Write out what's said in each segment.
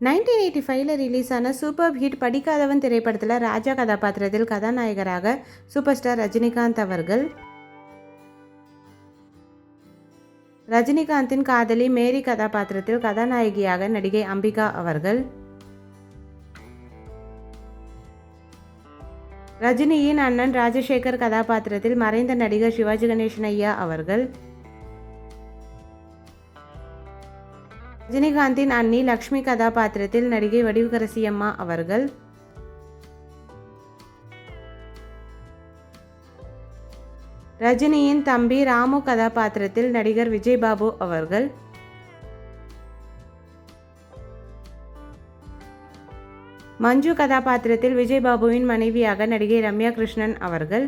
1985 release ஆன super hit படிக்காதவன் திரைப்படத்தில் ராஜா கதாபாத்திரத்தில் கதாநாயகராக சூப்பர் ஸ்டார் ரஜினிகாந்த் அவர்கள். ரஜினிகாந்தின் காதலி மேரி கதாபாத்திரத்தில் கதாநாயகியாக நடிகை அம்பிகா அவர்கள். ரஜினியின் அண்ணன் ராஜசேகர் கதாபாத்திரத்தில் மறைந்த நடிகர் சிவாஜி கணேசன் ஐயா அவர்கள். ரஜினிகாந்தின் அண்ணி லக்ஷ்மி கதாபாத்திரத்தில் நடிகை வடிவுக்கரசி அம்மா அவர்கள். ரஜினியின் தம்பி ராமு கதாபாத்திரத்தில் நடிகர் விஜய்பாபு அவர்கள். மஞ்சு கதாபாத்திரத்தில் விஜய்பாபுவின் மனைவியாக நடிகை ரம்யா கிருஷ்ணன் அவர்கள்.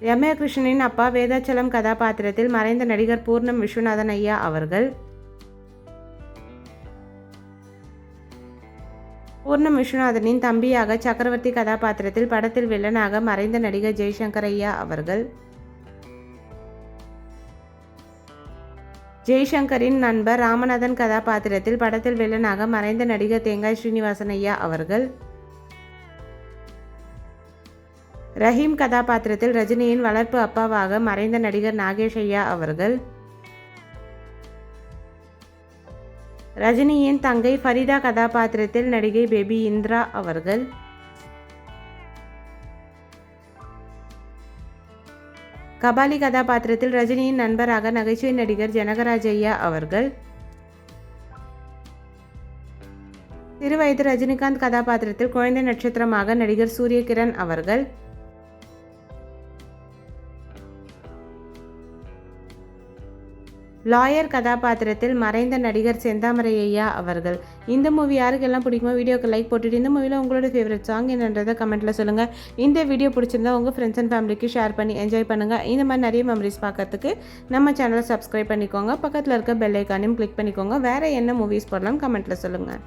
ரம்யா கிருஷ்ணனின் அப்பா வேதாச்சலம் கதாபாத்திரத்தில் மறைந்த நடிகர் பூர்ணம் விஸ்வநாதன் ஐயா அவர்கள். பூர்ணம் விஸ்வநாதனின் தம்பியாக சக்கரவர்த்தி கதாபாத்திரத்தில் படத்தில் வில்லனாக மறைந்த நடிகர் ஜெய்சங்கர் ஐயா அவர்கள். ஜெய்சங்கரின் நண்பர் ராமநாதன் கதாபாத்திரத்தில் படத்தில் வில்லனாக மறைந்த நடிகர் தேங்காய் ஸ்ரீனிவாசன் ஐயா அவர்கள். ரஹீம் கதாபாத்திரத்தில் ரஜினியின் வளர்ப்பு அப்பாவாக மறைந்த நடிகர் நாகேஷ் ஐயா அவர்கள். ரஜினியின் தங்கை ஃபரிதா கதாபாத்திரத்தில் நடிகை பேபி இந்திரா அவர்கள். கபாலி கதாபாத்திரத்தில் ரஜினியின் நண்பராக நகைச்சுவை நடிகர் ஜனகராஜ் ஐயா அவர்கள். சிறுவயது ரஜினிகாந்த் கதாபாத்திரத்தில் குழந்தை நட்சத்திரமாக நடிகர் சூரியகிரண் அவர்கள். லாயர் கதாபாத்திரத்தில் மறைந்த நடிகர் செந்தாமரை ஐயா அவர்கள். இந்த மூவி யாருக்கெல்லாம் பிடிக்குமோ வீடியோக்கு லைக் போட்டுட்டு இந்த மூவியில் உங்களோட ஃபேவரட் சாங் என்னன்றதை கமெண்ட்டில் சொல்லுங்கள். இந்த வீடியோ பிடிச்சிருந்தா உங்கள் ஃப்ரெண்ட்ஸ் அண்ட் ஃபேமிலிக்கு ஷேர் பண்ணி என்ஜாய் பண்ணுங்கள். இந்த மாதிரி நிறைய மெமரிஸ் பார்க்கறதுக்கு நம்ம சேனலை சப்ஸ்கிரைப் பண்ணிக்கோங்க. பக்கத்தில் இருக்க பெல் ஐக்கானையும் கிளிக் பண்ணிக்கோங்க. வேறு என்ன மூவிஸ் போடலாம் கமெண்ட்டில் சொல்லுங்கள்.